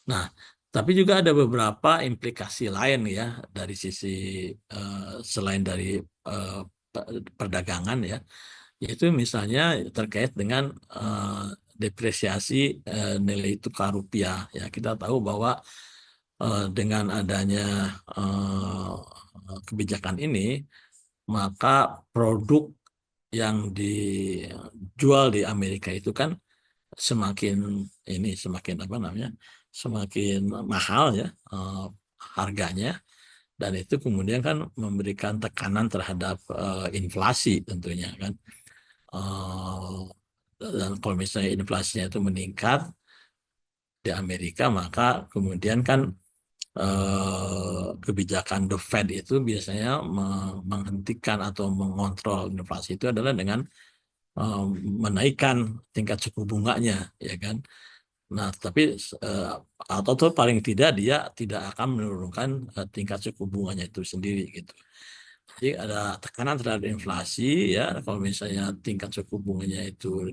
Nah, tapi juga ada beberapa implikasi lain ya dari sisi selain dari eh, perdagangan ya, yaitu misalnya terkait dengan depresiasi nilai tukar rupiah. Ya, kita tahu bahwa dengan adanya eh, kebijakan ini, maka produk yang dijual di Amerika itu kan semakin semakin apa namanya, semakin mahal ya harganya, dan itu kemudian kan memberikan tekanan terhadap inflasi tentunya kan. Eh, dan kalau misalnya inflasinya itu meningkat di Amerika, maka kemudian kan kebijakan The Fed itu biasanya menghentikan atau mengontrol inflasi itu adalah dengan eh, menaikkan tingkat suku bunganya, ya kan. Nah, tapi eh, atau tuh paling tidak dia tidak akan menurunkan tingkat suku bunganya itu sendiri gitu. Jadi ada tekanan terhadap inflasi ya. Kalau misalnya tingkat suku bunganya itu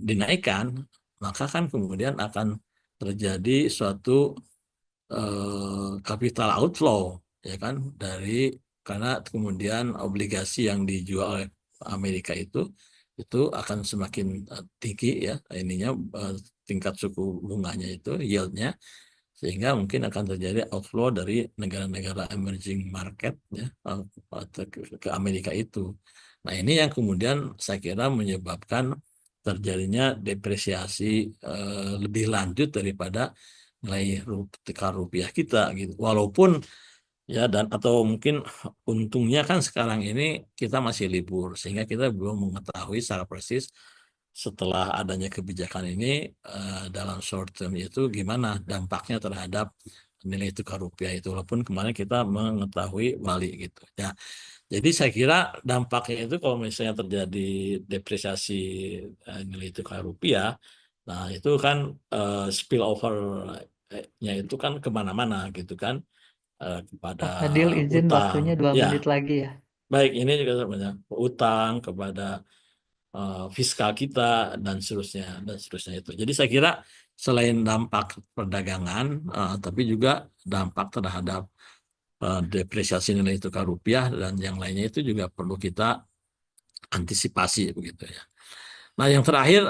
dinaikkan, maka kan kemudian akan terjadi suatu capital outflow, ya kan, dari karena kemudian obligasi yang dijual oleh Amerika itu akan semakin tinggi ya ininya, eh, tingkat suku bunganya itu yieldnya, sehingga mungkin akan terjadi outflow dari negara-negara emerging market ya ke Amerika itu. Nah, ini yang kemudian saya kira menyebabkan terjadinya depresiasi lebih lanjut daripada nilai tukar rupiah kita gitu. Walaupun ya, dan atau mungkin untungnya kan sekarang ini kita masih libur sehingga kita belum mengetahui secara persis setelah adanya kebijakan ini dalam short term itu gimana dampaknya terhadap nilai tukar rupiah itu, walaupun kemarin kita mengetahui Bali gitu ya. Jadi saya kira dampaknya itu kalau misalnya terjadi depresiasi nilai tukar rupiah, nah itu kan spillover-nya itu kan kemana-mana gitu kan, kepada Pak Fadil izin utang. waktunya 2 menit Ya, lagi ya. baik ini juga sebenarnya utang kepada fiskal kita dan seterusnya itu. Jadi saya kira selain dampak perdagangan, tapi juga dampak terhadap depresiasi nilai tukar rupiah dan yang lainnya itu juga perlu kita antisipasi begitu ya. Nah, yang terakhir